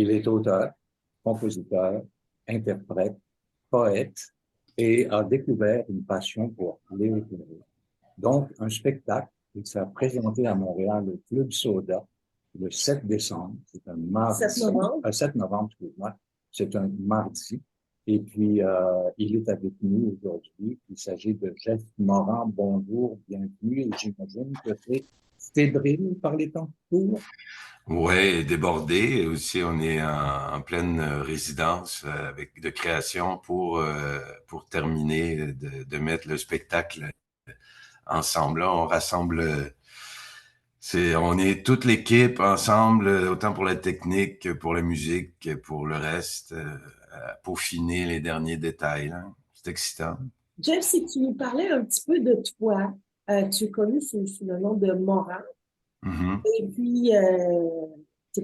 Il est auteur, compositeur, interprète, poète et a découvert une passion pour Léo Ferré. Donc, un spectacle qui sera présenté à Montréal au Club Soda le 7 décembre. C'est un mardi. 7 novembre. 7 novembre, excuse-moi. C'est un mardi. Et puis, il est avec nous aujourd'hui. Il s'agit de Jeff Morand. Bonjour, bienvenue. Et j'imagine que c'est fébrile par les temps courts. Ouais, débordé. Et aussi, on est en pleine résidence avec de création pour terminer de mettre le spectacle ensemble. Là, on rassemble, on est toute l'équipe ensemble, autant pour la technique que pour la musique, que pour le reste, à peaufiner les derniers détails, là. C'est excitant. Jeff, si tu nous parlais un petit peu de toi, tu es connu sous le nom de Morand. Mm-hmm. Et puis, tu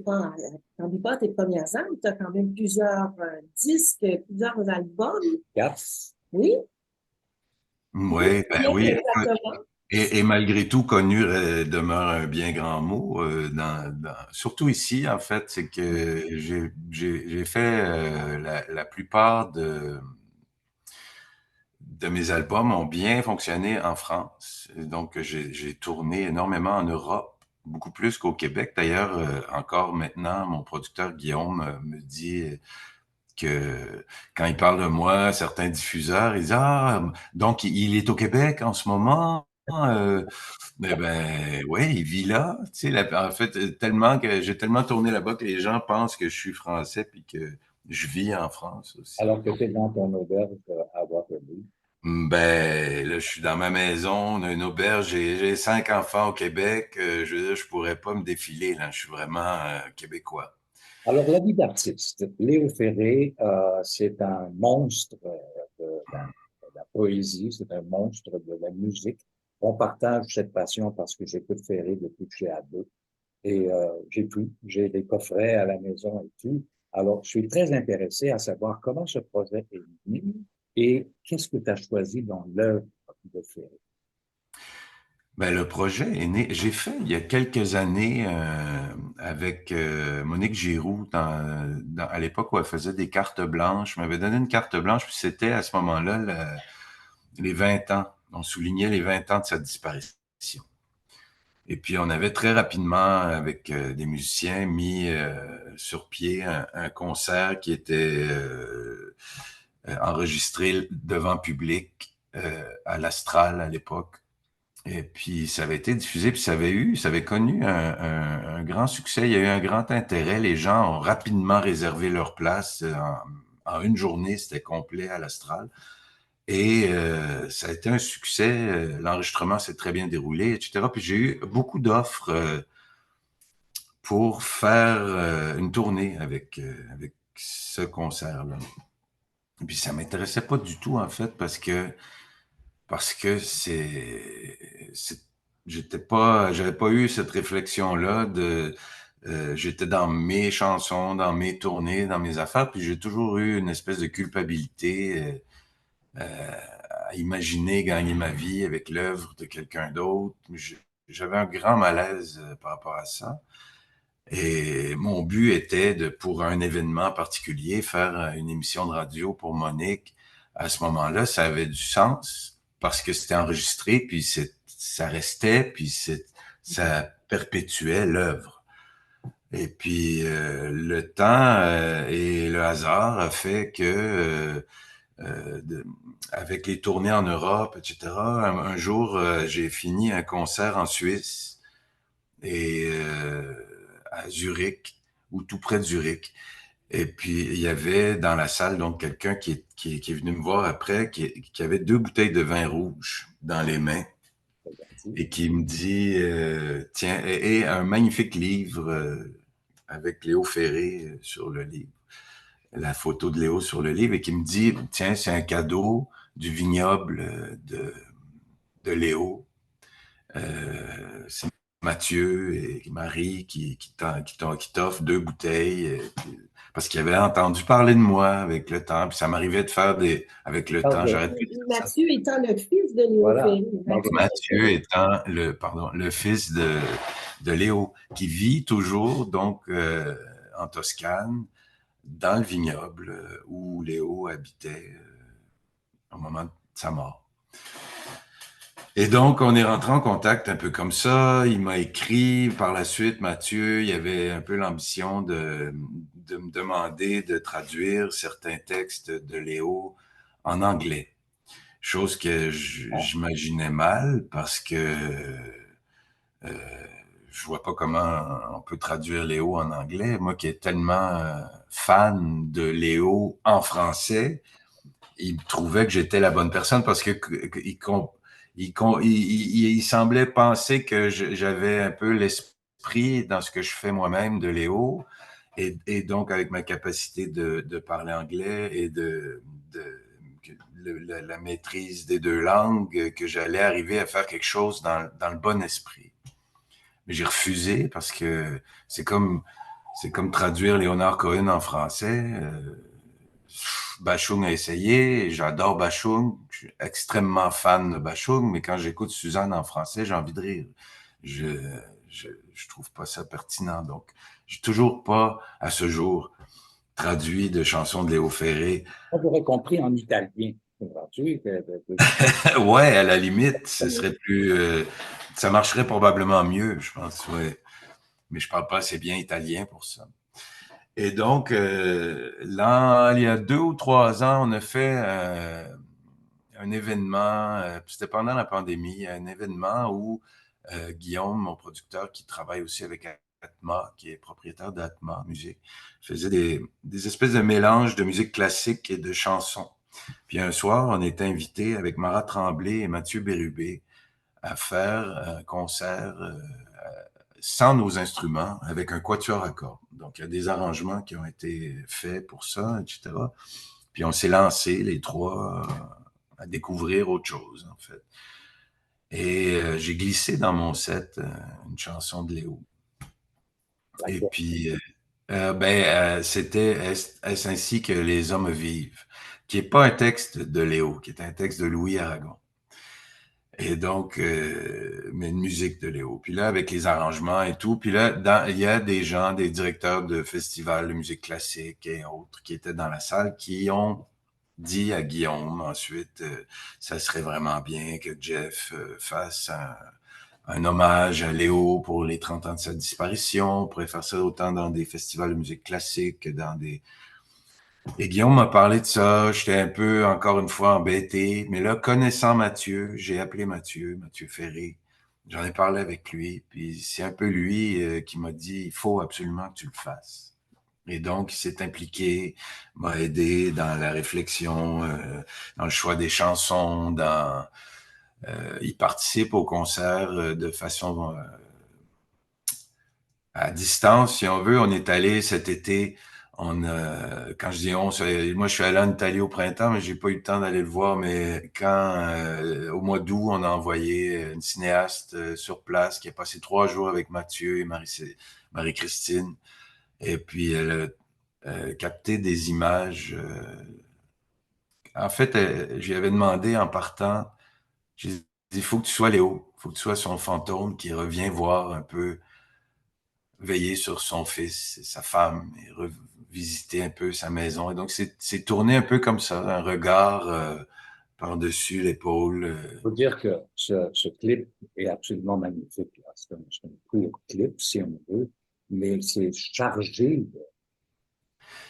n'en dis pas tes premières armes, tu as quand même plusieurs disques, plusieurs albums. Yes. Oui. Oui, ben oui. Exactement. Et malgré tout, connu demeure un bien grand mot. Surtout ici, en fait, c'est que j'ai fait la plupart de mes albums ont bien fonctionné en France. Donc, j'ai tourné énormément en Europe, beaucoup plus qu'au Québec. D'ailleurs, encore maintenant, mon producteur Guillaume me dit que quand il parle de moi, certains diffuseurs, ils disent « Ah, donc il est au Québec en ce moment? » Mais ben ouais, il vit là. Tu sais, en fait, tellement que j'ai tellement tourné là-bas que les gens pensent que je suis français puis que je vis en France aussi. Alors que tu es dans ton auberge à Waterloo. Ben là, je suis dans ma maison, on a une auberge, j'ai 5 enfants au Québec. Je veux dire, je pourrais pas me défiler là. Je suis vraiment québécois. Alors, la vie d'artiste. Léo Ferré, c'est un monstre de la poésie, c'est un monstre de la musique. On partage cette passion parce que j'écoute Ferré depuis que j'ai ado. Et j'ai tout. J'ai des coffrets à la maison et tout. Alors, je suis très intéressé à savoir comment ce projet est né et qu'est-ce que tu as choisi dans l'œuvre de Ferré. Ben, le projet est né. J'ai fait il y a quelques années avec Monique Giroux à l'époque où elle faisait des cartes blanches. Elle m'avait donné une carte blanche, puis c'était à ce moment-là les 20 ans. On soulignait les 20 ans de sa disparition. Et puis on avait très rapidement, avec des musiciens, mis sur pied un concert qui était enregistré devant public à l'Astral à l'époque. Et puis, ça avait été diffusé, puis ça avait connu un grand succès. Il y a eu un grand intérêt. Les gens ont rapidement réservé leur place. En une journée, c'était complet à l'Astral. Et ça a été un succès. L'enregistrement s'est très bien déroulé, etc. Puis j'ai eu beaucoup d'offres pour faire une tournée avec ce concert-là. Et puis, ça m'intéressait pas du tout, en fait, parce que j'avais pas eu cette réflexion-là j'étais dans mes chansons, dans mes tournées, dans mes affaires, puis j'ai toujours eu une espèce de culpabilité à imaginer gagner ma vie avec l'œuvre de quelqu'un d'autre. J'avais un grand malaise par rapport à ça. Et mon but était pour un événement particulier, faire une émission de radio pour Monique. À ce moment-là, ça avait du sens parce que c'était enregistré, puis ça restait, puis ça perpétuait l'œuvre. Et puis le temps et le hasard a fait que avec les tournées en Europe, etc., un jour, j'ai fini un concert en Suisse et à Zurich, ou tout près de Zurich. Et puis, il y avait dans la salle donc quelqu'un qui est venu me voir après, qui avait 2 bouteilles de vin rouge dans les mains et qui me dit, tiens, et un magnifique livre avec Léo Ferré sur le livre, la photo de Léo sur le livre, et qui me dit, tiens, c'est un cadeau du vignoble de Léo. C'est Mathieu et Marie qui t'offrent 2 bouteilles. Parce qu'il avait entendu parler de moi avec le temps, puis ça m'arrivait de faire avec le temps, j'arrête plus de dire ça. Mathieu étant le fils de Léo Ferré. Mathieu étant le fils de Léo, qui vit toujours donc en Toscane, dans le vignoble où Léo habitait au moment de sa mort. Et donc, on est rentré en contact un peu comme ça. Il m'a écrit par la suite, Mathieu, il avait un peu l'ambition de me demander de traduire certains textes de Léo en anglais. Chose que j'imaginais mal parce que je vois pas comment on peut traduire Léo en anglais. Moi qui est tellement fan de Léo en français, il trouvait que j'étais la bonne personne parce que il semblait penser que j'avais un peu l'esprit dans ce que je fais moi-même de Léo et donc avec ma capacité de parler anglais et la maîtrise des deux langues, que j'allais arriver à faire quelque chose dans le bon esprit. Mais j'ai refusé parce que c'est comme traduire Léonard Cohen en français. Bashung a essayé, j'adore Bashung, je suis extrêmement fan de Bashung, mais quand j'écoute Suzanne en français, j'ai envie de rire. Je trouve pas ça pertinent. Donc, j'ai toujours pas, à ce jour, traduit de chansons de Léo Ferré. J'aurais compris en italien. Ouais, à la limite, ce serait plus, ça marcherait probablement mieux, je pense, ouais. Mais je parle pas assez bien italien pour ça. Et donc, là, il y a 2 ou 3 ans, on a fait un événement, c'était pendant la pandémie, un événement où Guillaume, mon producteur, qui travaille aussi avec Atma, qui est propriétaire d'Atma Musique, faisait des espèces de mélanges de musique classique et de chansons. Puis un soir, on était invité avec Marat Tremblay et Mathieu Bérubé à faire un concert sans nos instruments, avec un quatuor à cordes. Donc, il y a des arrangements qui ont été faits pour ça, etc. Puis on s'est lancé, les trois, à découvrir autre chose, en fait. Et j'ai glissé dans mon set une chanson de Léo. Et puis, c'était Est-ce ainsi que les hommes vivent, qui n'est pas un texte de Léo, qui est un texte de Louis Aragon. Et donc, mais une musique de Léo. Puis là, avec les arrangements et tout, puis là, il y a des gens, des directeurs de festivals de musique classique et autres qui étaient dans la salle, qui ont dit à Guillaume ensuite, ça serait vraiment bien que Jeff fasse un hommage à Léo pour les 30 ans de sa disparition. On pourrait faire ça autant dans des festivals de musique classique que dans des... Et Guillaume m'a parlé de ça, j'étais un peu, encore une fois, embêté. Mais là, connaissant Mathieu, j'ai appelé Mathieu Ferré. J'en ai parlé avec lui, puis c'est un peu lui qui m'a dit, il faut absolument que tu le fasses. Et donc, il s'est impliqué, m'a aidé dans la réflexion, dans le choix des chansons, il participe au concert de façon à distance, si on veut. On est allé cet été. Quand je dis on, moi je suis allé en Italie au printemps, mais j'ai pas eu le temps d'aller le voir. Mais au mois d'août, on a envoyé une cinéaste sur place qui a passé 3 jours avec Mathieu et Marie-Christine. Et puis elle a capté des images. En fait, je lui avais demandé en partant, j'ai dit, il faut que tu sois Léo, il faut que tu sois son fantôme qui revient voir un peu, veiller sur son fils et sa femme et revisiter un peu sa maison. Et donc, c'est tourné un peu comme ça, un regard par-dessus l'épaule. Il faut dire que ce clip est absolument magnifique. C'est un court clip, si on veut, mais c'est chargé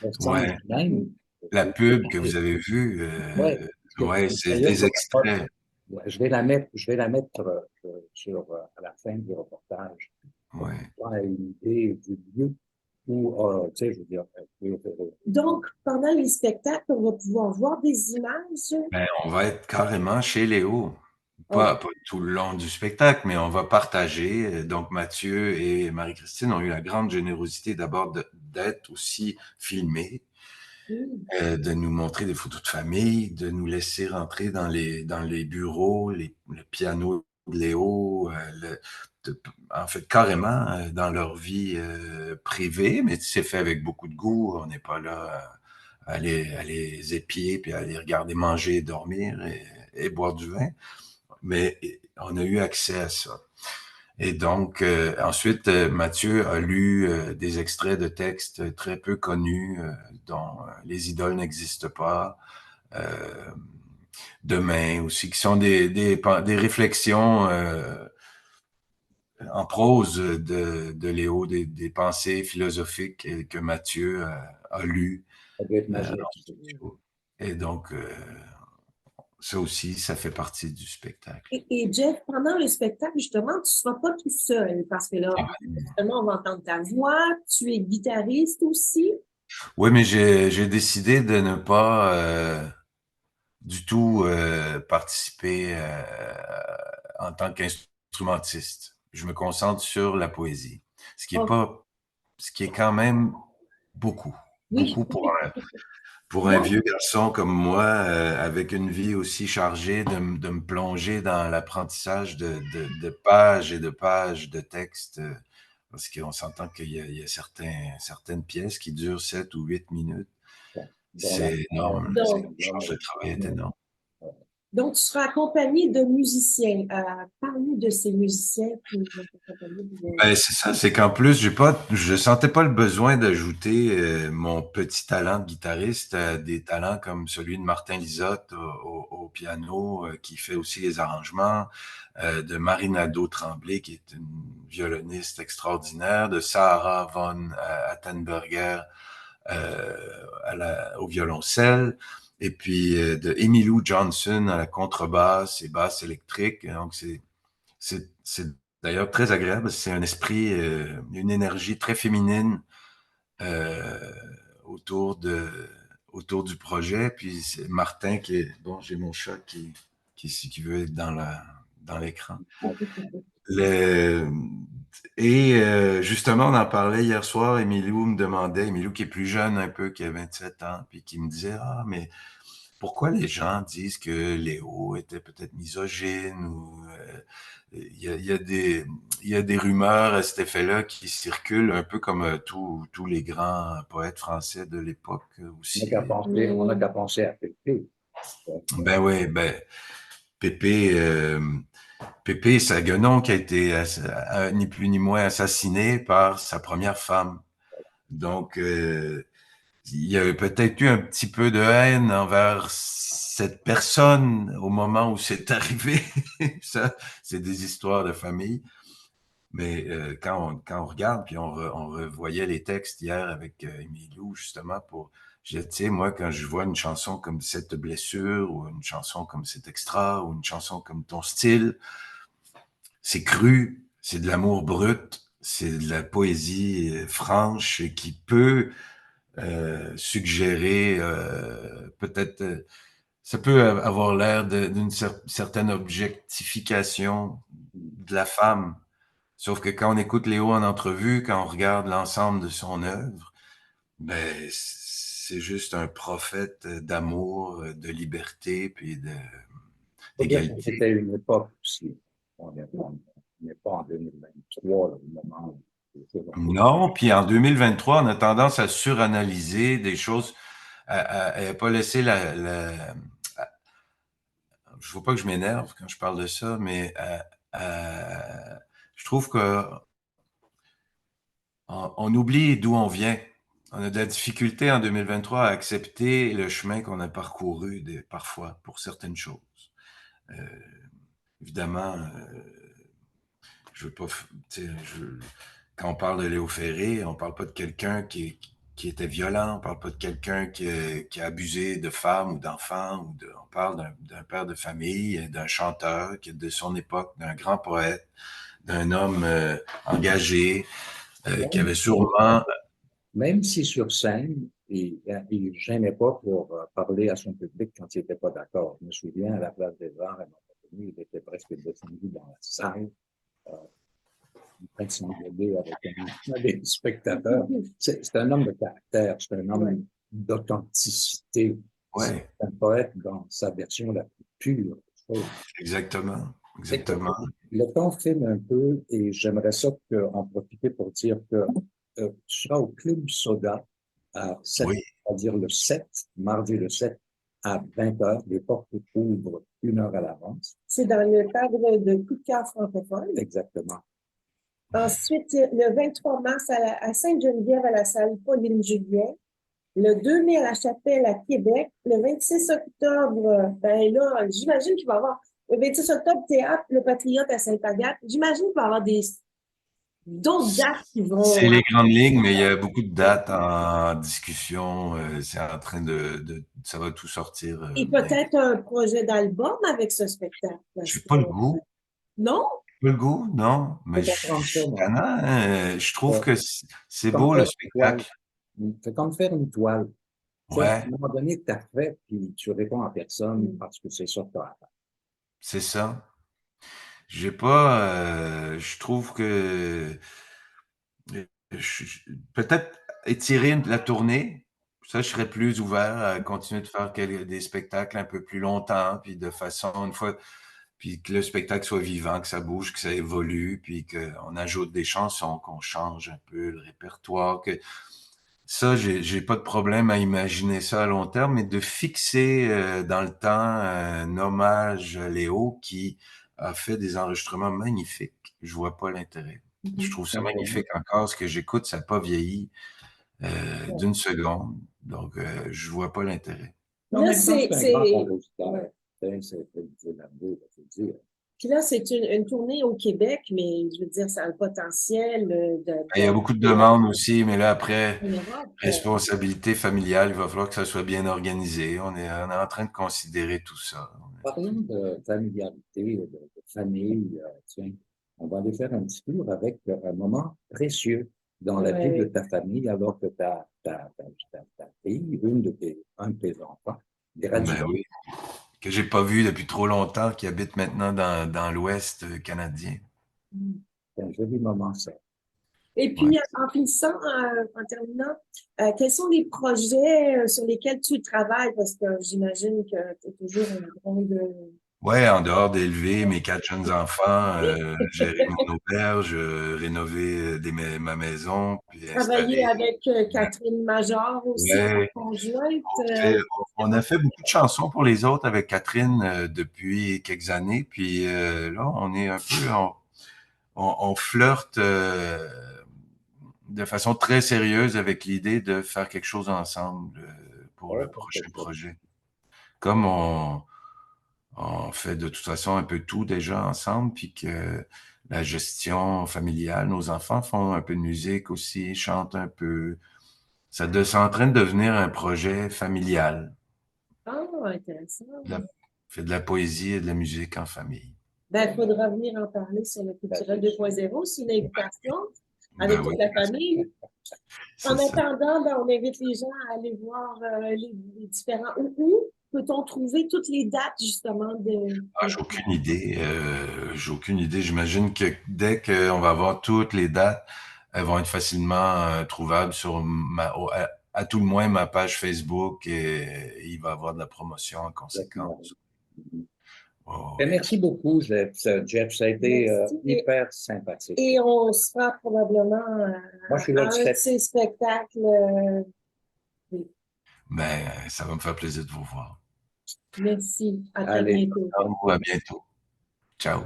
de sens Ouais. même. La pub que vous avez vue, ouais, c'est des extraits. Je vais la mettre à la fin du reportage. Ouais. On a une idée du lieu où, tu sais, je veux dire, Donc, pendant les spectacles, on va pouvoir voir des images. Ben, on va être carrément chez Léo. Oh. Pas tout le long du spectacle, mais on va partager. Donc, Mathieu et Marie-Christine ont eu la grande générosité d'abord d'être aussi filmés, de nous montrer des photos de famille, de nous laisser rentrer dans les bureaux, le piano de Léo, en fait, carrément dans leur vie privée, mais c'est fait avec beaucoup de goût. On n'est pas là à les épier, puis à les regarder manger, dormir et boire du vin. Mais on a eu accès à ça. Et donc, ensuite, Mathieu a lu des extraits de textes très peu connus, dont Les idoles n'existent pas, euh, Demain aussi, qui sont des réflexions en prose de Léo, des pensées philosophiques que Mathieu a lues Ça doit être en magique. studio. Et donc, ça aussi, ça fait partie du spectacle. Et Jeff, pendant le spectacle, justement, tu ne seras pas tout seul parce que là, justement, on va entendre ta voix. Tu es guitariste aussi. Oui, mais j'ai décidé de ne pas du tout participer en tant qu'instrumentiste. Je me concentre sur la poésie, ce qui est Oh, pas, ce qui est quand même beaucoup, oui. beaucoup pour un Donc, vieux garçon comme moi, avec une vie aussi chargée, de me plonger dans l'apprentissage de pages et de pages de textes, parce qu'on s'entend il y a certaines pièces qui durent 7 ou 8 minutes. Dans la C'est énorme, là. donc, La charge de travail est énorme. donc, tu seras accompagné de musiciens. Parle-nous de ces musiciens qui vont t'accompagner. Ben, c'est ça, c'est qu'en plus, je sentais pas le besoin d'ajouter mon petit talent de guitariste à des talents comme celui de Martin Lizotte au piano, qui fait aussi les arrangements, de Marinado Tremblay, qui est une violoniste extraordinaire, de Sarah von Attenberger au violoncelle, et puis de Emilou Johnson à la contrebasse et basse électrique. Donc, c'est d'ailleurs très agréable. C'est un esprit, une énergie très féminine euh, autour de, autour du projet. Puis c'est Martin qui est, bon, j'ai mon chat qui veut être dans l'écran. Le, justement, on en parlait hier soir. Emilou me demandait, Emilou qui est plus jeune un peu, qui a 27 ans, puis qui me disait, ah, mais pourquoi les gens disent que Léo était peut-être misogyne ou il y a des rumeurs à cet effet-là qui circulent un peu comme tous les grands poètes français de l'époque aussi. On n'a qu'à penser à Pépé. Ben oui, ben Pépé, Pépé Saguenon qui a été ni plus ni moins assassiné par sa première femme. Donc, il y avait peut-être eu un petit peu de haine envers cette personne au moment où c'est arrivé. Ça, c'est des histoires de famille. Mais quand on regarde, puis on revoyait les textes hier avec Emilou, justement, tu sais, moi, quand je vois une chanson comme Cette blessure, ou une chanson comme Cet extra, ou une chanson comme Ton style, c'est cru, c'est de l'amour brut, c'est de la poésie franche et qui peut suggérer peut-être ça peut avoir l'air d'une certaine objectification de la femme. Sauf que quand on écoute Léo en entrevue, quand on regarde l'ensemble de son œuvre, ben c'est juste un prophète d'amour, de liberté, puis Faut dire que d'égalité. c'était une époque aussi. On n'est pas en 2023, là, le moment où les choses ont été. Non, puis en 2023, on a tendance à suranalyser des choses, à pas laisser je veux pas que je m'énerve quand je parle de ça, mais je trouve que on oublie d'où on vient. On a de la difficulté en 2023 à accepter le chemin qu'on a parcouru parfois pour certaines choses. Euh, évidemment, je veux pas, tu sais, quand on parle de Léo Ferré, on parle pas de quelqu'un qui était violent, on parle pas de quelqu'un qui a abusé de femmes ou d'enfants, on parle d'un père de famille, d'un chanteur qui est de son époque, d'un grand poète, d'un homme engagé, qui Même avait si, sûrement. même si sur scène, il ne gênait pas pour parler à son public quand il n'était pas d'accord. Je me souviens, à la place des Arts, à un moment donné, il était presque descendu dans la salle, euh, en train de s'engueuler avec un des spectateurs. C'est un homme de caractère, c'est un homme d'authenticité. C'est Ouais, un poète dans sa version la plus pure des choses. exactement, Écoute, exactement. le temps file un peu et j'aimerais ça en profiter pour dire que tu seras au Club Soda Oui, c'est-à-dire le 7, mardi le 7 à 20 heures. Les portes ouvrent 1 heure à l'avance. c'est dans le cadre de Coup de cœur francophone. Exactement. Ensuite, le 23 mars à Sainte-Geneviève, à la salle Pauline Julien. Le 2 mai à la Chapelle à Québec. Le 26 octobre, ben là, j'imagine qu'il va y avoir le 26 octobre, théâtre, le Patriote à Sainte-Agathe. J'imagine qu'il va y avoir d'autres dates qui C'est vont. les grandes lignes, mais il y a beaucoup de dates en discussion. C'est en train ça va tout sortir Et bientôt. peut-être un projet d'album avec ce spectacle. J'ai Parce que, pas le goût. non? Pas le goût, non. Mais Faut je comprendre ça, suis moi. tannant, hein. Je trouve Euh, que c'est Comme beau faire le une toile. spectacle. C'est comme faire une toile. Tu sais, à un Ouais, moment donné, tu as fait, puis tu réponds à personne parce que c'est ça que tu as à faire. c'est ça. J'ai pas. Je trouve que peut-être étirer la tournée. Ça, je serais plus ouvert à continuer de faire des spectacles un peu plus longtemps, puis de façon, une fois, puis que le spectacle soit vivant, que ça bouge, que ça évolue, puis qu'on ajoute des chansons, qu'on change un peu le répertoire. Ça, j'ai pas de problème à imaginer ça à long terme, mais de fixer dans le temps un hommage à Léo qui a fait des enregistrements magnifiques. Je vois pas l'intérêt. Je Mhm. trouve ça Simplement. magnifique encore. Ce que j'écoute, ça n'a pas vieilli Ouais. d'une seconde. Donc, je vois pas l'intérêt. En Là, même temps, c'est un grand compositeur. ouais. C'est l'amour, faut le dire. Puis là, c'est une tournée au Québec, mais je veux dire, ça a le potentiel Il y a beaucoup de de demandes aussi, mais là, après, en Europe. responsabilité familiale, il va falloir que ça soit bien organisé. On est en train de considérer tout ça. Parlons de familiarité, de famille. Tiens, on va aller faire un petit tour avec un moment précieux dans la vie de Ouais. ta famille alors que ta fille, un de tes enfants, Ben gradue. oui. Que j'ai pas vu depuis trop longtemps, qui habite maintenant dans l'Ouest canadien. C'est un joli moment, ça. Et Ouais. puis, en finissant, en terminant, quels sont les projets sur lesquels tu travailles? Parce que j'imagine que tu es toujours en grande. Ouais, en dehors d'élever mes 4 jeunes enfants, gérer mon auberge, rénover ma maison, puis Travailler installer. avec Catherine Major aussi, ta Ouais, conjointe. fait- on a fait beaucoup de chansons pour les autres avec Catherine depuis quelques années, puis là, on est un peu, on flirte de façon très sérieuse avec l'idée de faire quelque chose ensemble pour le Oh, c'est prochain ça. projet. Comme on fait de toute façon un peu tout déjà ensemble, puis que la gestion familiale, nos enfants font un peu de musique aussi, chantent un peu. C'est en train de devenir un projet familial. Ah, intéressant. La- fait de la poésie et de la musique en famille. Ben, il faudra venir en parler sur le Ben, Culturel 2.0. C'est une invitation avec Ben toute oui, la famille. En c'est ça. attendant, ben, on invite les gens à aller voir les différents. Où peut-on trouver toutes les dates, justement, Ah, j'ai aucune idée. J'ai aucune idée. J'imagine que dès qu'on va avoir toutes les dates, elles vont être facilement trouvables sur à tout le moins ma page Facebook et il va y avoir de la promotion en exactement. conséquence. Oh, Ben, oui. merci beaucoup, Jeff. Jeff, ça a été Merci. hyper sympathique. Et on sera probablement Moi, je suis à là le un de 7. ces spectacles. Oui. Ben, ça va me faire plaisir de vous voir. Merci. À très Allez. bientôt. À bientôt. Ciao.